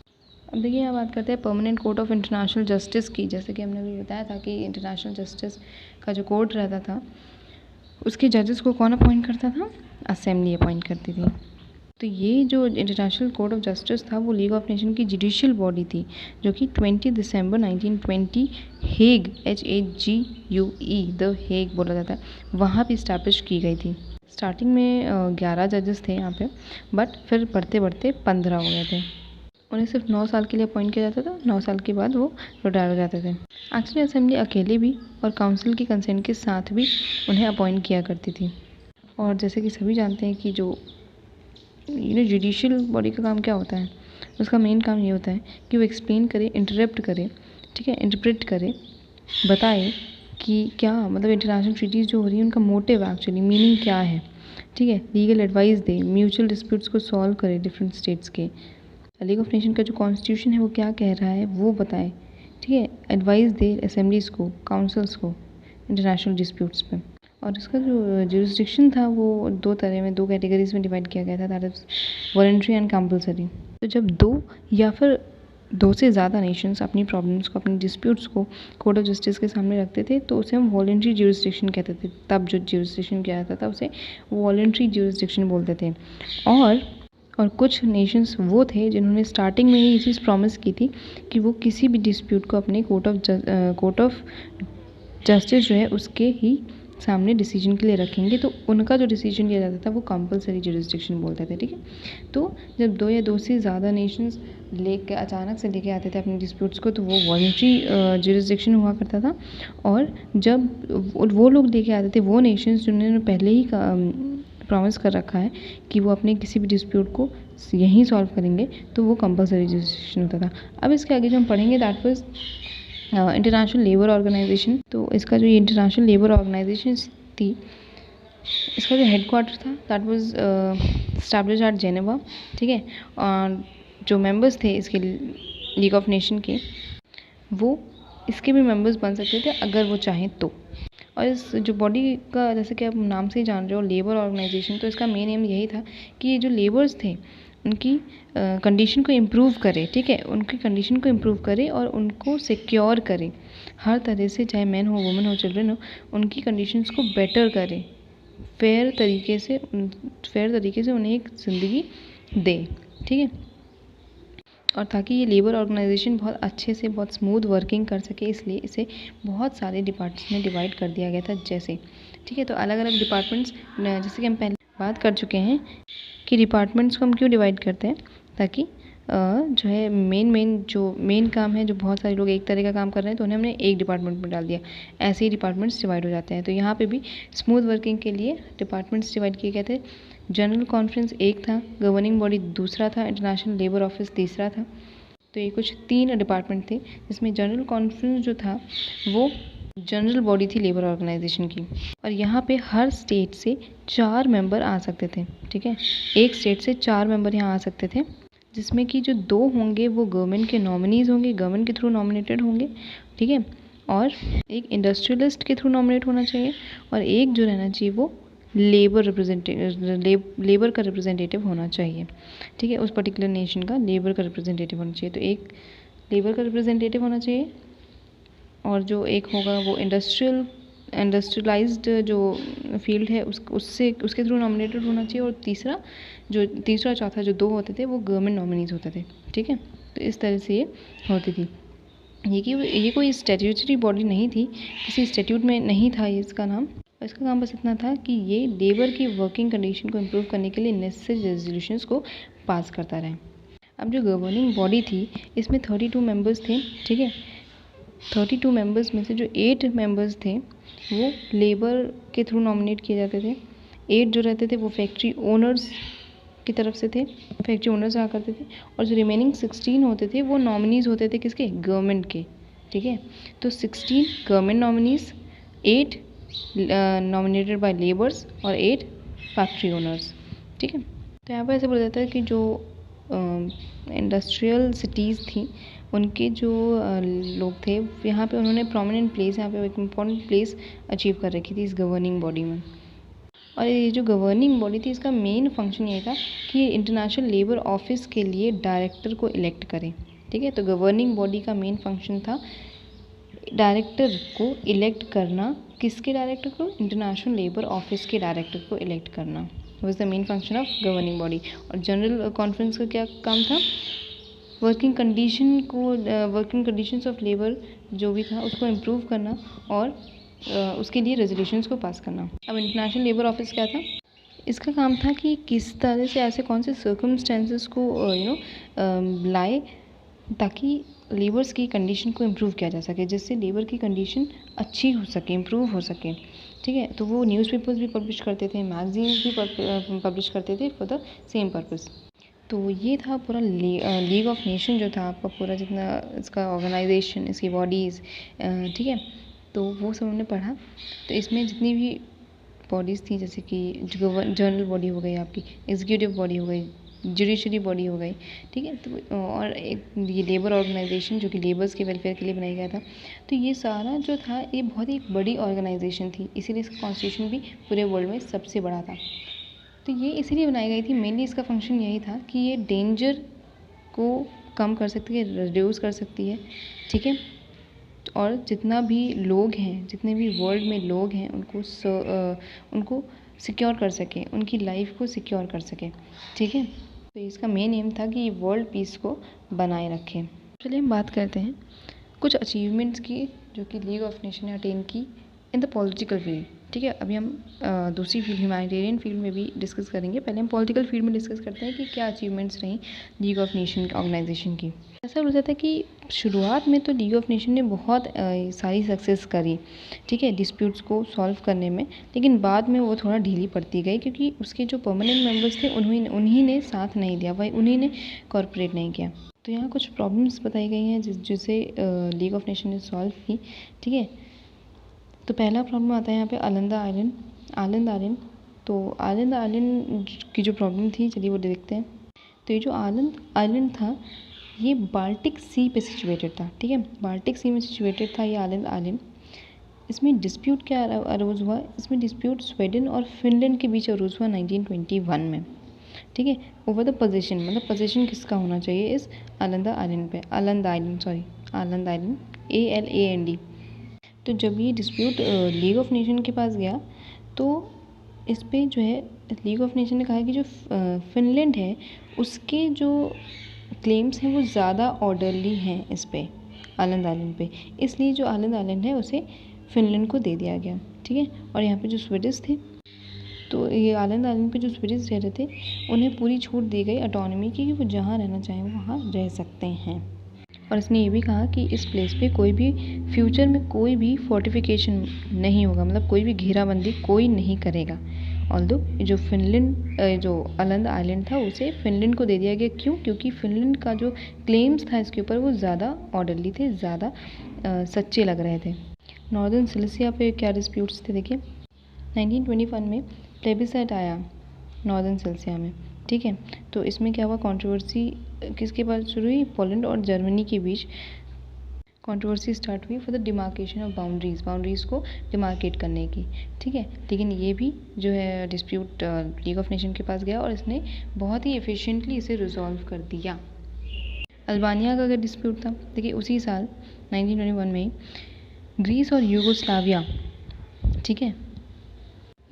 Speaker 1: अब देखिए यहाँ बात करते हैं permanent court of international justice की। जैसे कि हमने अभी बताया था कि इंटरनेशनल जस्टिस का जो कोर्ट रहता था उसके जजेस को कौन अपॉइंट करता था? असेंबली अपॉइंट करती थी। तो ये जो इंटरनेशनल कोर्ट ऑफ जस्टिस था वो लीग ऑफ नेशन की जुडिशियल बॉडी थी, जो कि 20 दिसंबर 1920 हेग HAGUE द हेग बोला जाता है, वहाँ पे इस्टेब्लिश की गई थी। स्टार्टिंग में 11 जजेस थे यहाँ पे, बट फिर बढ़ते बढ़ते 15 हो गए थे। उन्हें सिर्फ 9 साल के लिए अपॉइंट किया जाता था, 9 साल के बाद वो रिटायर हो जाते थे। एक्चुअली असेंबली अकेले भी और काउंसिल की कंसेंट के साथ भी उन्हें अपॉइंट किया करती थी। और जैसे कि सभी जानते हैं कि जो जुडिशियल बॉडी का काम क्या होता है, उसका मेन काम ये होता है कि वो एक्सप्लेन करे, इंटरप्ट करे, ठीक है, इंटरप्रेट करे, बताए कि क्या मतलब इंटरनेशनल ट्रीटीज़ जो हो रही है उनका मोटिव एक्चुअली मीनिंग क्या है, ठीक है। लीगल एडवाइस दे, म्यूचुअल डिस्प्यूट्स को सॉल्व करे डिफरेंट स्टेट्स के। लीग ऑफ नेशन का जो कॉन्स्टिट्यूशन है वो क्या कह रहा है वो बताए, ठीक है। एडवाइस दे असेंबलीज़ को, काउंसिल्स को इंटरनेशनल डिस्प्यूट्स पे। और इसका जो जुरिस्डिक्शन था वो दो कैटेगरीज में डिवाइड किया गया था, that is voluntary and compulsory. तो जब 2 या फिर 2 से ज़्यादा नेशंस अपनी प्रॉब्लम्स को, अपनी डिस्प्यूट्स को कोर्ट ऑफ जस्टिस के सामने रखते थे तो उसे हम वॉलंटरी जुरिस्डिक्शन कहते थे। तब जो जुरिस्डिक्शन किया जाता था उसे वॉलंटरी जुरिस्डिक्शन बोलते थे। और कुछ नेशंस वो थे जिन्होंने स्टार्टिंग में ही ये चीज़ प्रॉमिस की थी कि वो किसी भी डिस्प्यूट को अपने कोर्ट ऑफ जस्टिस जो है उसके ही सामने डिसीजन के लिए रखेंगे। तो उनका जो डिसीजन लिया जाता था वो कंपलसरी जुरिस्डिक्शन बोलते थे, ठीक है। तो जब 2 या 2 से ज़्यादा नेशंस अचानक से लेके आते थे अपने डिस्प्यूट्स को तो वो वॉलंटरी जुरिस्डिक्शन हुआ करता था। और जब वो लोग लेके आते थे, वो नेशंस जिन्होंने पहले ही प्रॉमिस कर रखा है कि वो अपने किसी भी डिस्प्यूट को यहीं सॉल्व करेंगे, तो वो कंपल्सरी रजिस्ट्रेशन होता था। अब इसके आगे जो हम पढ़ेंगे that was International Labour Organisation. तो इसका जो ये इंटरनेशनल लेबर ऑर्गेनाइजेशन थी, इसका जो हेडक्वार्टर था that was establish at Geneva, ठीक है। और जो मेंबर्स थे इसके लीग ऑफ नेशन के, वो इसके भी मेंबर्स बन सकते थे अगर वो चाहें तो। और इस जो बॉडी का, जैसे कि आप नाम से ही जान रहे हो, लेबर ऑर्गेनाइजेशन, तो इसका मेन एम यही था कि ये जो लेबर्स थे उनकी कंडीशन को इम्प्रूव करे, ठीक है, उनकी कंडीशन को इम्प्रूव करे और उनको सिक्योर करे हर तरह से, चाहे मैन हो, वुमेन हो, चिल्ड्रन हो, उनकी कंडीशंस को बेटर करे, फेयर तरीके से उन्हें एक ज़िंदगी दे, ठीक है। और ताकि ये लेबर ऑर्गेनाइजेशन बहुत अच्छे से, बहुत स्मूथ वर्किंग कर सके, इसलिए इसे बहुत सारे डिपार्टमेंट्स में डिवाइड कर दिया गया था, जैसे, ठीक है। तो अलग अलग डिपार्टमेंट्स, जैसे कि हम पहले बात कर चुके हैं कि डिपार्टमेंट्स को हम क्यों डिवाइड करते हैं, ताकि जो है मेन काम है, जो बहुत सारे लोग एक तरह का काम कर रहे हैं तो उन्हें हमने एक डिपार्टमेंट में डाल दिया, ऐसे ही डिपार्टमेंट्स डिवाइड हो जाते हैं। तो यहाँ पे भी स्मूथ वर्किंग के लिए डिपार्टमेंट्स डिवाइड किए गए थे। जनरल कॉन्फ्रेंस एक था, गवर्निंग बॉडी दूसरा था, इंटरनेशनल लेबर ऑफिस तीसरा था। तो ये कुछ 3 डिपार्टमेंट थे, जिसमें जनरल कॉन्फ्रेंस जो था वो जनरल बॉडी थी लेबर ऑर्गेनाइजेशन की। और यहाँ पे हर स्टेट से 4 मेंबर आ सकते थे, ठीक है। एक स्टेट से 4 मेंबर यहाँ आ सकते थे, जिसमें कि जो 2 होंगे वो गवर्नमेंट के नॉमिनीज़ होंगे, गवर्नमेंट के थ्रू नॉमिनेटेड होंगे, ठीक है। और एक इंडस्ट्रियलिस्ट के थ्रू नॉमिनेट होना चाहिए, और एक जो रहना चाहिए वो लेबर का रिप्रेजेंटेटिव होना चाहिए, ठीक है। उस पर्टिकुलर नेशन का लेबर का रिप्रेजेंटेटिव होना चाहिए। तो एक लेबर का रिप्रेजेंटेटिव होना चाहिए, और जो एक होगा वो इंडस्ट्रियलाइज्ड जो फील्ड है उसके थ्रू नॉमिनेटेड होना चाहिए, और तीसरा चौथा जो 2 होते थे वो गवर्नमेंट नॉमिनीज होते थे, ठीक है। तो इस तरह से ये होती थी। ये कोई स्टैट्यूटरी बॉडी नहीं थी, किसी स्टैट्यूट में नहीं था ये इसका नाम बस इतना था कि ये लेबर की वर्किंग कंडीशन को इम्प्रूव करने के लिए नेसेसरी रेजोल्यूशंस को पास करता रहे। अब जो गवर्निंग बॉडी थी इसमें 32 मेंबर्स थे, ठीक है। 32 मेंबर्स में से जो 8 मेंबर्स थे वो लेबर के थ्रू नॉमिनेट किए जाते थे। 8 जो रहते थे वो फैक्ट्री ओनर्स की तरफ से थे, फैक्ट्री ओनर्स रहा करते थे, और जो रिमेनिंग 16 होते थे वो नॉमिनीज़ होते थे, किसके? गवर्नमेंट के, ठीक है। तो 16 government nominees, 8 nominated by labours और 8 फैक्ट्री ओनर्स, ठीक है। तो यहाँ पर ऐसे बोला जाता है कि जो इंडस्ट्रियल सिटीज़ थी उनके जो लोग थे यहाँ पे, उन्होंने प्रोमिनेंट प्लेस, यहाँ पे एक इम्पॉर्टेंट प्लेस अचीव कर रखी थी इस गवर्निंग बॉडी में। और ये जो गवर्निंग बॉडी थी इसका मेन फंक्शन ये था कि ये इंटरनेशनल लेबर ऑफिस के लिए डायरेक्टर को इलेक्ट करे, ठीक है। तो गवर्निंग बॉडी का मेन फंक्शन था डायरेक्टर को इलेक्ट करना, किसके डायरेक्टर को? इंटरनेशनल लेबर ऑफिस के डायरेक्टर को इलेक्ट करना was the main function of governing body. और जनरल कॉन्फ्रेंस का क्या काम था? वर्किंग कंडीशंस ऑफ लेबर जो भी था उसको इम्प्रूव करना और उसके लिए रेजोल्यूशंस को पास करना। अब इंटरनेशनल लेबर ऑफिस क्या था? इसका काम था कि किस तरह से ऐसे कौन से सर्कमस्टेंसेस को लाए ताकि लेबर्स की कंडीशन को इम्प्रूव किया जा सके, जिससे लेबर की कंडीशन अच्छी हो सके, इम्प्रूव हो सके, ठीक है। तो वो न्यूज़पेपर्स भी पब्लिश करते थे, मैगजीन्स भी पब्लिश करते थे फॉर द सेम पर्पस। तो ये था पूरा लीग ऑफ नेशन जो था आपका, पूरा जितना इसका ऑर्गेनाइजेशन, इसकी बॉडीज़, ठीक है। तो वो सब हमने पढ़ा। तो इसमें जितनी भी बॉडीज़ थी, जैसे कि जनरल बॉडी हो गई आपकी, एग्जीक्यूटिव बॉडी हो गई, जुडिशरी बॉडी हो गई, ठीक है। तो और एक ये लेबर ऑर्गेनाइजेशन जो कि लेबर्स के वेलफेयर के लिए बनाया गया था। तो ये सारा जो था ये बहुत ही बड़ी ऑर्गेनाइजेशन थी, इसीलिए इसका कॉन्स्टिट्यूशन भी पूरे वर्ल्ड में सबसे बड़ा था। तो ये इसीलिए बनाई गई थी, मेनली इसका फंक्शन यही था कि ये डेंजर को कम कर सकती है, रिड्यूस कर सकती है, ठीक है। और जितना भी लोग हैं, जितने भी वर्ल्ड में लोग हैं उनको सिक्योर कर सकें, उनकी लाइफ को सिक्योर कर सकें, ठीक है। तो इसका मेन एम था कि वर्ल्ड पीस को बनाए रखें। चलिए हम बात करते हैं कुछ अचीवमेंट्स की जो कि लीग ऑफ नेशन ने अटेन की इन द पॉलिटिकल फील्ड, ठीक है, अभी हम दूसरी फील्ड ह्यूमैनिटेरियन फील्ड में भी डिस्कस करेंगे। पहले हम पॉलिटिकल फील्ड में डिस्कस करते हैं कि क्या अचीवमेंट्स रहीं लीग ऑफ नेशन ऑर्गेनाइजेशन की। ऐसा हो जाता है कि शुरुआत में तो लीग ऑफ नेशन ने बहुत सारी सक्सेस करी, ठीक है, डिस्प्यूट्स को सॉल्व करने में, लेकिन बाद में वो थोड़ा ढीली पड़ती गई क्योंकि उसके जो परमानेंट मेंबर्स थे उन्हीं ने साथ नहीं दिया, वही उन्हीं ने कॉर्पोरेट नहीं किया। तो यहाँ कुछ प्रॉब्लम्स बताई गई हैं जिसे लीग ऑफ नेशन ने सॉल्व की, ठीक है। तो पहला प्रॉब्लम आता है यहाँ पे आलंद आइलैंड। तो आलंद आइलैंड की जो प्रॉब्लम थी, चलिए वो देखते हैं। तो ये जो आलंद आइलैंड था ये बाल्टिक सी पे सिचुएटेड था, ठीक है, बाल्टिक सी में सिचुएटेड था ये आलंद आइलैंड। इसमें डिस्प्यूट क्या अरोज हुआ, इसमें डिस्प्यूट स्वीडन और फिनलैंड के बीच अरोज हुआ 1921 में, ठीक है, ओवर द पोजीशन, मतलब पोजीशन किसका होना चाहिए इस Aland island, Aland island ALAND। तो जब ये डिस्प्यूट लीग ऑफ नेशन के पास गया तो इस पे जो है लीग ऑफ नेशन ने कहा कि जो फिनलैंड है उसके जो क्लेम्स हैं वो ज़्यादा ऑर्डरली हैं इस पे आलंद आइलैंड पे, इसलिए जो आलंद आइलैंड है उसे फिनलैंड को दे दिया गया, ठीक है। और यहाँ पे जो स्वीडिश थे, तो ये आलंद आइलैंड पे जो स्वीडिश रह रहे थे उन्हें पूरी छूट दी गई ऑटोनॉमी की कि वो जहाँ रहना चाहें वहाँ रह सकते हैं। और इसने ये भी कहा कि इस प्लेस पे कोई भी फ्यूचर में कोई भी फोर्टिफिकेशन नहीं होगा, मतलब कोई भी घेराबंदी कोई नहीं करेगा। ऑल्दो जो फिनलैंड जो आलंद आइलैंड था उसे फिनलैंड को दे दिया गया, क्यों? क्योंकि फिनलैंड का जो क्लेम्स था इसके ऊपर वो ज़्यादा ऑर्डरली थे, ज़्यादा सच्चे लग रहे थे। नॉर्दर्न सिलेसिया पे क्या डिस्प्यूट्स थे, देखिए 1921 में प्लेबिसाइट आया नॉर्दर्न सिलेसिया में, ठीक है। तो इसमें क्या हुआ, कंट्रोवर्सी किसके पास शुरू हुई, पोलैंड और जर्मनी के बीच कंट्रोवर्सी स्टार्ट हुई for the demarcation of boundaries को डिमार्केट करने की, ठीक है। लेकिन ये भी जो है डिस्प्यूट लीग ऑफ नेशन के पास गया और इसने बहुत ही एफिशिएंटली इसे रिजॉल्व कर दिया। अल्बानिया का अगर डिस्प्यूट था, देखिए उसी साल 1921 में ग्रीस और यूगोस्लाविया, ठीक है,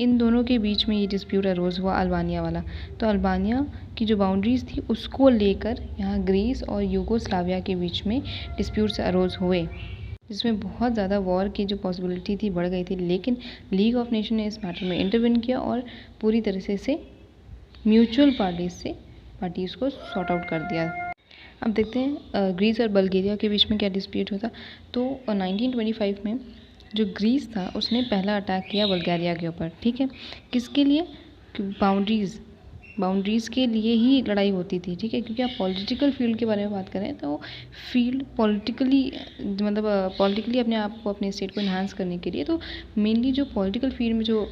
Speaker 1: इन दोनों के बीच में ये डिस्प्यूट अरोज हुआ अल्बानिया वाला। तो अल्बानिया की जो बाउंड्रीज़ थी उसको लेकर यहाँ ग्रीस और यूगोस्लाविया के बीच में डिस्प्यूट्स अरोज हुए, जिसमें बहुत ज़्यादा वॉर की जो पॉसिबिलिटी थी बढ़ गई थी। लेकिन लीग ऑफ नेशन ने इस मैटर में इंटरवेन किया और पूरी तरह से इसे म्यूचुअल पार्टीज़ को सॉर्ट आउट कर दिया। अब देखते हैं ग्रीस और बल्गेरिया के बीच में क्या डिस्प्यूट होता। तो 1925 में जो ग्रीस था उसने पहला अटैक किया बल्गेरिया के ऊपर, ठीक है, किसके लिए, बाउंड्रीज़ के लिए ही लड़ाई होती थी, ठीक है। क्योंकि आप पॉलिटिकल फील्ड के बारे में बात करें तो फील्ड पॉलिटिकली अपने आप को, अपने स्टेट को इन्हांस करने के लिए, तो मेनली जो पॉलिटिकल फील्ड में जो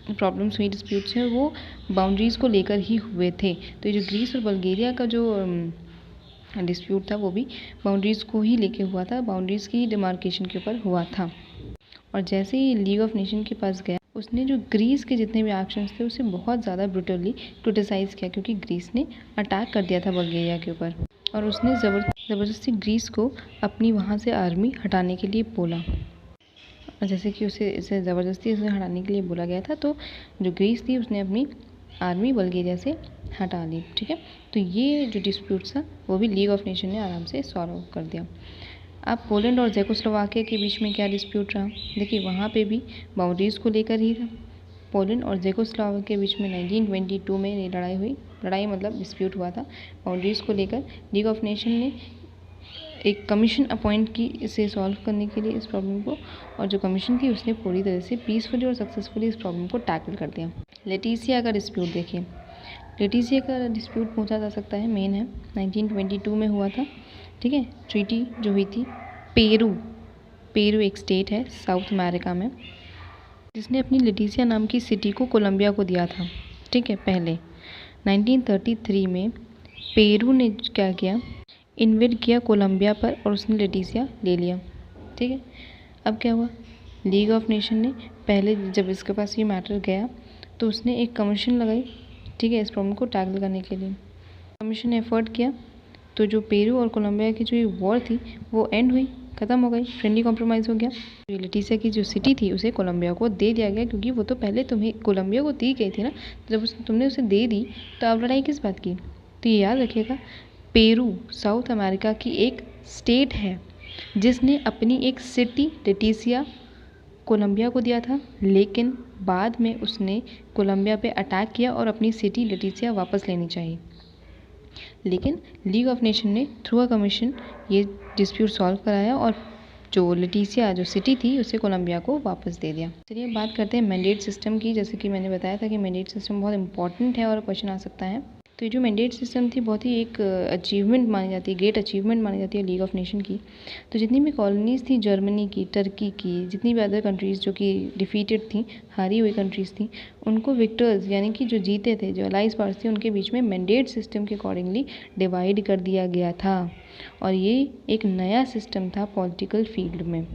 Speaker 1: प्रॉब्लम्स हुई, डिस्प्यूट्स हैं, वो बाउंड्रीज़ को लेकर ही हुए थे। तो ये जो ग्रीस और बल्गेरिया का जो डिस्प्यूट था वो भी बाउंड्रीज़ को ही लेके हुआ था, बाउंड्रीज़ की डिमार्केशन के ऊपर हुआ था। और जैसे ही लीग ऑफ नेशन के पास गया उसने जो ग्रीस के जितने भी एक्शंस थे उसे बहुत ज़्यादा ब्रूटली क्रिटिसाइज़ किया, क्योंकि ग्रीस ने अटैक कर दिया था बल्गेरिया के ऊपर और उसने ज़बरदस्ती ग्रीस को अपनी वहाँ से आर्मी हटाने के लिए बोला। और जैसे कि इसे ज़बरदस्ती हटाने के लिए बोला गया था, तो जो ग्रीस थी उसने अपनी आर्मी बल्गेरिया से हटा ली, ठीक है। तो ये जो डिस्प्यूट था वो भी लीग ऑफ नेशन ने आराम से सॉल्व कर दिया। अब पोलैंड और ज़ेकोस्लोवाकिया के बीच में क्या डिस्प्यूट रहा, देखिए वहाँ पे भी बाउंड्रीज़ को लेकर ही था। पोलैंड और ज़ेकोस्लोवाकिया के बीच में 1922 में ये लड़ाई हुई, लड़ाई मतलब डिस्प्यूट हुआ था बाउंड्रीज़ को लेकर। लीग ऑफ नेशन ने एक कमीशन अपॉइंट की इसे सॉल्व करने के लिए इस प्रॉब्लम को, और जो कमीशन थी उसने पूरी तरह से पीसफुली और सक्सेसफुली इस प्रॉब्लम को टैकल कर दिया। लेटिसिया का डिस्प्यूट देखिए, लेटिसिया का डिस्प्यूट पूछा जा सकता है, मेन है 1922 में हुआ था, ठीक है। ट्रीटी जो हुई थी पेरू एक स्टेट है साउथ अमेरिका में, जिसने अपनी लेटिसिया नाम की सिटी को कोलंबिया को दिया था, ठीक है। पहले 1933 में पेरू ने क्या किया, इन्वेड किया कोलंबिया पर और उसने लेटिसिया ले लिया, ठीक है। अब क्या हुआ, लीग ऑफ नेशन ने पहले जब इसके पास ये मैटर गया तो उसने एक कमीशन लगाई, ठीक है, इस प्रॉब्लम को टैकल करने के लिए। कमीशन ने एफर्ट किया तो जो पेरू और कोलंबिया की जो ये वॉर थी वो एंड हुई, ख़त्म हो गई, फ्रेंडली कॉम्प्रोमाइज़ हो गया। लेटिसिया की जो सिटी थी उसे कोलंबिया को दे दिया गया, क्योंकि वो तो पहले तुम्हें कोलंबिया को दी गई थी ना, जब तुमने उसे दे दी तो अब लड़ाई किस बात की। तो ये याद रखिएगा, पेरू साउथ अमेरिका की एक स्टेट है जिसने अपनी एक सिटी लेटिसिया कोलंबिया को दिया था, लेकिन बाद में उसने कोलंबिया पे अटैक किया और अपनी सिटी लेटिसिया वापस लेनी चाहिए। लेकिन लीग ऑफ नेशन ने थ्रू अ कमीशन ये डिस्प्यूट सॉल्व कराया और जो लेटिसिया जो सिटी थी उसे कोलंबिया को वापस दे दिया। चलिए बात करते हैं मैंडेट सिस्टम की। जैसे कि मैंने बताया था कि मैंडेट सिस्टम बहुत इंपॉर्टेंट है और क्वेश्चन आ सकता है। तो ये जो मैंडेट सिस्टम थी बहुत ही एक अचीवमेंट मानी जाती है, ग्रेट अचीवमेंट मानी जाती है लीग ऑफ नेशन की। तो जितनी भी कॉलोनीज़ थी जर्मनी की, टर्की की, जितनी भी अदर कंट्रीज़ जो कि डिफीटेड थी, हारी हुई कंट्रीज़ थी, उनको विक्टर्स यानी कि जो जीते थे, जो अलाइज पार्ट्स थे, उनके बीच में मैंडेट सिस्टम के अकॉर्डिंगली डिवाइड कर दिया गया था। और ये एक नया सिस्टम था पॉलिटिकल फील्ड में।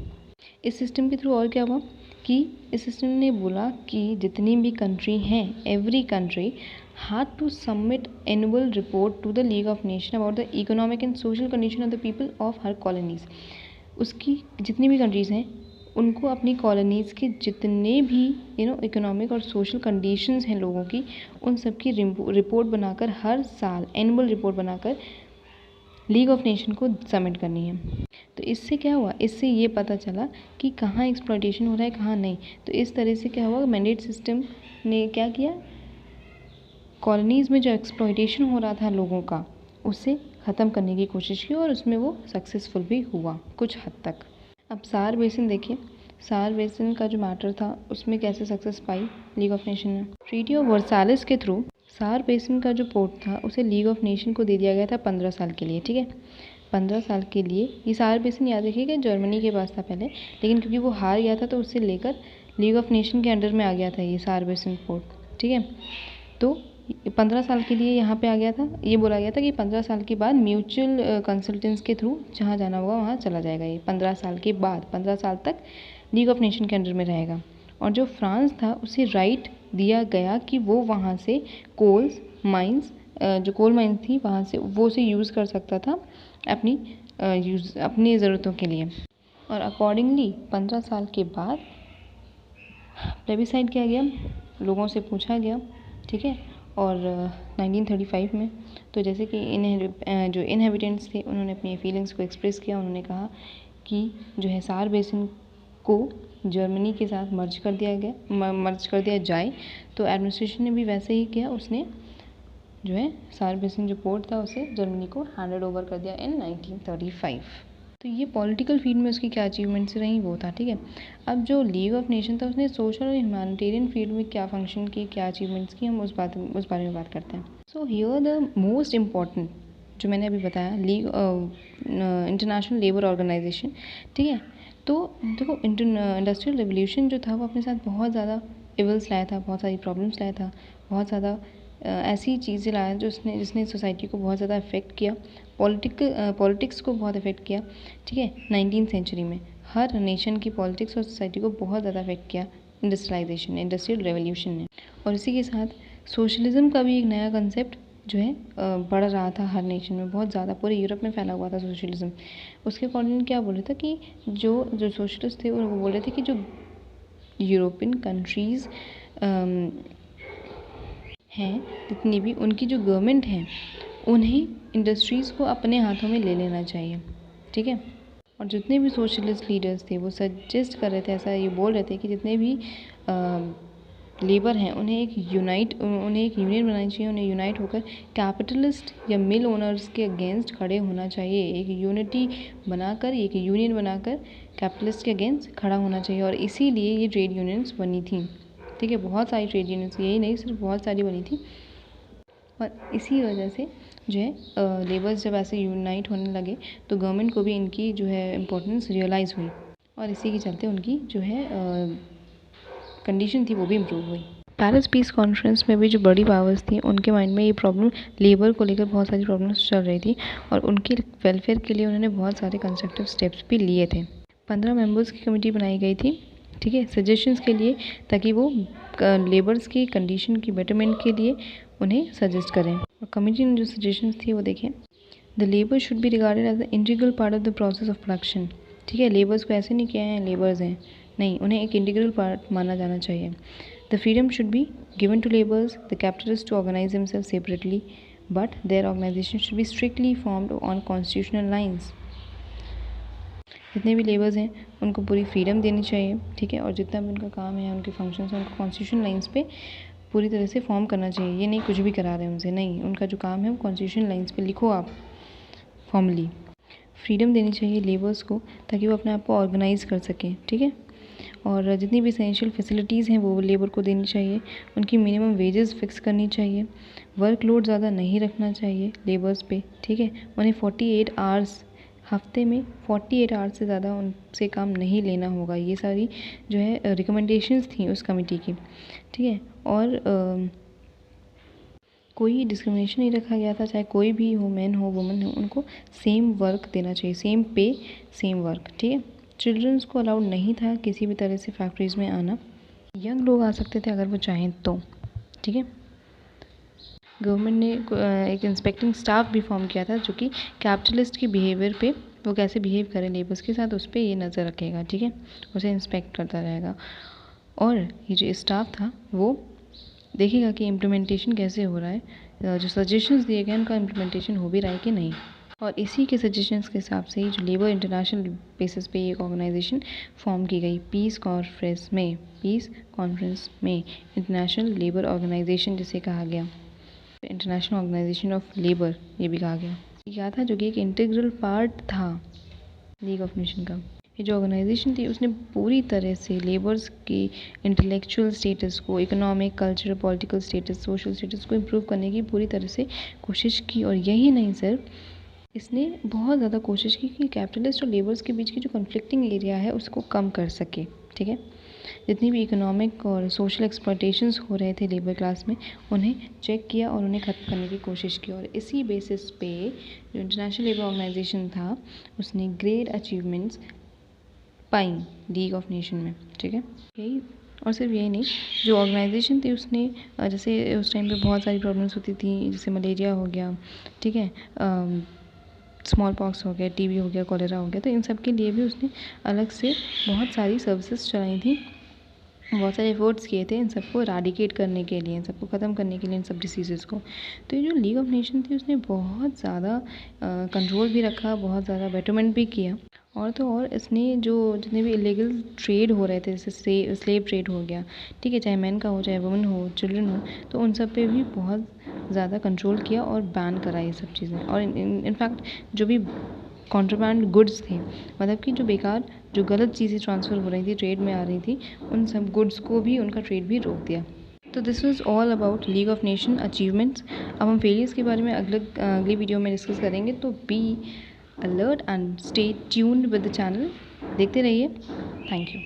Speaker 1: इस सिस्टम के थ्रू और क्या हुआ कि इस सिस्टम ने बोला कि जितनी भी कंट्री हैं, every country had to submit annual report to the League of Nations about the economic and social condition of the people of her colonies। उसकी जितनी भी कंट्रीज़ हैं उनको अपनी कॉलोनीज़ के जितने भी इकोनॉमिक और सोशल कंडीशंस हैं लोगों की, उन सब की रिपोर्ट बनाकर हर साल एनुअल रिपोर्ट बनाकर लीग ऑफ नेशन को सबमिट करनी है। तो इससे क्या हुआ, इससे ये पता चला कि कहाँ एक्सप्लॉयटेशन हो रहा है, कहाँ नहीं। तो इस तरह से क्या हुआ, मैंडेट सिस्टम ने क्या किया, कॉलोनीज़ में जो एक्सप्लॉयटेशन हो रहा था लोगों का, उसे ख़त्म करने की कोशिश की और उसमें वो सक्सेसफुल भी हुआ कुछ हद तक। अब सार बेसिन देखिए, सार बेसिन का जो मैटर था उसमें कैसे success pi league of nation ने। ट्रीटी ऑफ वर्सालिस के थ्रू सार बेसिन का जो पोर्ट था उसे लीग ऑफ नेशन को दे दिया गया था 15 साल के लिए। ठीक है, 15 साल के लिए। ये सार बेसिन याद रखिएगा जर्मनी के पास था पहले, लेकिन क्योंकि वो हार गया था तो उससे लेकर लीग ऑफ नेशन के अंडर में आ गया था ये सार बेसिन पोर्ट। ठीक है, तो 15 साल के लिए यहाँ पे आ गया था। ये बोला गया था कि 15 साल के बाद म्यूचुअल कंसल्टेंस के थ्रू जहाँ जाना होगा वहाँ चला जाएगा। ये 15 साल के बाद 15 साल तक लीग ऑफ नेशन के अंडर में रहेगा। और जो फ्रांस था उसे राइट दिया गया कि वो वहाँ से कोल्स माइंस, जो कोल माइंस थी वहाँ से वो उसे यूज़ कर सकता था अपनी ज़रूरतों के लिए। और अकॉर्डिंगली 15 साल के बाद प्लेबिसाइड किया गया, लोगों से पूछा गया। ठीक है, और 1935 में तो जैसे कि जो इनहेबिटेंट्स थे उन्होंने अपनी फीलिंग्स को एक्सप्रेस किया। उन्होंने कहा कि जो है सार बेसिन को जर्मनी के साथ मर्ज कर दिया जाए। तो एडमिनिस्ट्रेशन ने भी वैसे ही किया, उसने जो है सार बेसिन जो पोर्ट था उसे जर्मनी को हैंडेड ओवर कर दिया इन 1935। तो ये पॉलिटिकल फील्ड में उसकी क्या अचीवमेंट्स रही वो था। ठीक है, अब जो लीग ऑफ नेशन था उसने सोशल और ह्यूमैनिटेरियन फील्ड में क्या फंक्शन की, क्या अचीवमेंट्स की, हम उस बारे में बात करते हैं। So here the most important जो मैंने अभी बताया, लीग इंटरनेशनल लेबर ऑर्गेनाइजेशन। ठीक है, तो देखो इंडस्ट्रियल रेवोल्यूशन जो था वो अपने साथ बहुत ज़्यादा इवल्स लाया था, बहुत सारी प्रॉब्लम्स लाया था, बहुत ज़्यादा ऐसी चीज़ें लाया जिसने सोसाइटी को बहुत ज़्यादा इफ़ेक्ट किया, पॉलिटिक्स को बहुत इफ़ेक्ट किया। ठीक है, 19th सेंचुरी में हर नेशन की पॉलिटिक्स और सोसाइटी को बहुत ज़्यादा इफ़ेक्ट किया इंडस्ट्रियल रेवोल्यूशन ने। और इसी के साथ सोशलिज़म का भी एक नया कंसेप्ट जो है बढ़ रहा था हर नेशन में, बहुत ज़्यादा पूरे यूरोप में फैला हुआ था सोशलिज़म। उसके अकॉर्डिंग क्या बोल रहे थे कि जो सोशलिस्ट थे वो बोल रहे थे कि जो यूरोपियन कंट्रीज़ हैं जितनी भी, उनकी जो गवर्नमेंट हैं उन्हें इंडस्ट्रीज़ को अपने हाथों में ले लेना चाहिए। ठीक है, और जितने भी सोशलिस्ट लीडर्स थे वो सजेस्ट कर रहे थे, ऐसा ये बोल रहे थे कि जितने भी लेबर हैं उन्हें एक यूनियन बनानी चाहिए, उन्हें यूनाइट होकर कैपिटलिस्ट या मिल ओनर्स के अगेंस्ट खड़े होना चाहिए। एक यूनिटी बनाकर, एक यूनियन बनाकर कैपिटलिस्ट के अगेंस्ट खड़ा होना चाहिए। और इसीलिए ये ट्रेड यूनियंस बनी थी। ठीक है, बहुत सारी ट्रेड यूनियंस, यही नहीं सिर्फ बहुत सारी बनी थी। और इसी वजह से जो है लेबर्स जब ऐसे यूनाइट होने लगे तो गवर्नमेंट को भी इनकी जो है इम्पोर्टेंस रियलाइज़ हुई और इसी के चलते उनकी जो है कंडीशन थी वो भी इम्प्रूव हुई। पेरिस पीस कॉन्फ्रेंस में भी जो बड़ी पावर्स थी उनके माइंड में ये प्रॉब्लम, लेबर को लेकर बहुत सारी प्रॉब्लम्स चल रही थी और उनके वेलफेयर के लिए उन्होंने बहुत सारे कंस्ट्रक्टिव स्टेप्स भी लिए थे। 15 मेंबर्स की कमेटी बनाई गई थी। ठीक है, सजेशंस के लिए, ताकि वो लेबर्स की कंडीशन की बेटरमेंट के लिए उन्हें सजेस्ट करें। और कमेटी ने जो सजेशंस थी वो देखें। The labour should be regarded as the integral part of the process of production. ठीक है, लेबर्स को ऐसे नहीं किया है लेबर्स हैं, नहीं, उन्हें एक इंटीग्रल पार्ट माना जाना चाहिए। The freedom should be given to labours, the capitalist to organise himself separately, but their organisation should be strictly formed on constitutional lines. जितने भी लेबर्स हैं उनको पूरी फ्रीडम देनी चाहिए, ठीक है। और जितना भी उनका काम है, उनके फंक्शंस हैं, उनको कॉन्स्टिट्यूशन लाइंस पे पूरी तरह से फॉर्म करना चाहिए। ये नहीं कुछ भी करा रहे हैं उनसे, नहीं, उनका जो काम है वो कॉन्स्टिट्यूशन लाइंस पे लिखो आप फॉर्मली। फ्रीडम देनी चाहिए लेबर्स को ताकि वो अपने आप को ऑर्गेनाइज़ कर सकें, ठीक है। और जितनी भी एसेंशियल फैसिलिटीज़ हैं वो लेबर को देनी चाहिए। उनकी मिनिमम वेजेस फिक्स करनी चाहिए। वर्कलोड ज़्यादा नहीं रखना चाहिए लेबर्स पे, ठीक है। उन्हें 48 आवर्स हफ्ते में 48 आवर्स से ज़्यादा उनसे काम नहीं लेना होगा। ये सारी जो है रिकमेंडेशंस थी उस कमेटी की, ठीक है। और कोई डिस्क्रिमिनेशन नहीं रखा गया था, चाहे कोई भी हो, मैन हो वुमेन हो, उनको सेम वर्क देना चाहिए, सेम पे सेम वर्क, ठीक है। चिल्ड्रंस को अलाउड नहीं था किसी भी तरह से फैक्ट्रीज़ में आना। यंग लोग आ सकते थे अगर वो चाहें तो, ठीक है। गवर्नमेंट ने एक इंस्पेक्टिंग स्टाफ भी फॉर्म किया था जो कि कैपिटलिस्ट के बिहेवियर पे, वो कैसे बिहेव करें लेबर्स के साथ, उस पर ये नज़र रखेगा, ठीक है। उसे इंस्पेक्ट करता रहेगा। और ये जो स्टाफ था वो देखेगा कि इम्प्लीमेंटेशन कैसे हो रहा है, जो सजेशंस दिए गए उनका इम्प्लीमेंटेशन हो भी रहा है कि नहीं। और इसी के सजेशंस के हिसाब से ही जो लेबर इंटरनेशनल बेसिस पे एक ऑर्गेनाइजेशन फॉर्म की गई पीस कॉन्फ्रेंस में इंटरनेशनल लेबर ऑर्गेनाइजेशन जिसे कहा गया, इंटरनेशनल ऑर्गेनाइजेशन ऑफ लेबर ये भी कहा गया। ये क्या था, जो कि एक इंटीग्रल पार्ट था लीग ऑफ नेशन का। ये जो ऑर्गेनाइजेशन थी उसने पूरी तरह से लेबर्स की इंटेलेक्चुअल स्टेटस को, economic, cultural, political status, social status को इम्प्रूव करने की पूरी तरह से कोशिश की। और यही नहीं सिर्फ, इसने बहुत ज़्यादा कोशिश की कि कैपिटलिस्ट और लेबर्स के बीच की जो कॉन्फ्लिक्टिंग एरिया है उसको कम कर सके, ठीक है। जितनी भी इकोनॉमिक और सोशल एक्सप्लॉयटेशंस हो रहे थे लेबर क्लास में, उन्हें चेक किया और उन्हें ख़त्म करने की कोशिश की। और इसी बेसिस पे जो इंटरनेशनल लेबर ऑर्गेनाइजेशन था उसने great achievements pi league of nation में, ठीक है। यही, और सिर्फ यही नहीं, जो ऑर्गेनाइजेशन थी उसने जैसे उस टाइम पे बहुत सारी प्रॉब्लम्स होती थी, जैसे मलेरिया हो गया, ठीक है, स्मॉल पॉक्स हो गया, टीबी हो गया, कॉलेरा हो गया, तो इन सब के लिए भी उसने अलग से बहुत सारी सर्विसेज चलाई थी, बहुत सारे एफर्ट्स किए थे इन सबको इराडिकेट करने के लिए, इन सबको ख़त्म करने के लिए, इन सब डिसीज़ेज़ को। तो ये जो लीग ऑफ नेशन थी उसने बहुत ज़्यादा कंट्रोल भी रखा, बहुत ज़्यादा बेटरमेंट भी किया। और तो और इसने जो जितने भी इलीगल ट्रेड हो रहे थे, जैसे स्लेव ट्रेड हो गया, ठीक है, चाहे मैन का हो, चाहे वुमेन हो, चिल्ड्रन हो, तो उन सब पे भी बहुत ज़्यादा कंट्रोल किया और बैन करा ये सब चीज़ें। और इनफैक्ट जो भी कॉन्ट्राबैंड गुड्स थे, मतलब कि जो बेकार, जो गलत चीज़ें ट्रांसफ़र हो रही थी, ट्रेड में आ रही थी, उन सब गुड्स को भी, उनका ट्रेड भी रोक दिया। तो this was all about league of nation achievements. अब हम फेलियर्स के बारे में अगली वीडियो में डिस्कस करेंगे। तो be alert and stay tuned with the channel, देखते रहिए। Thank you.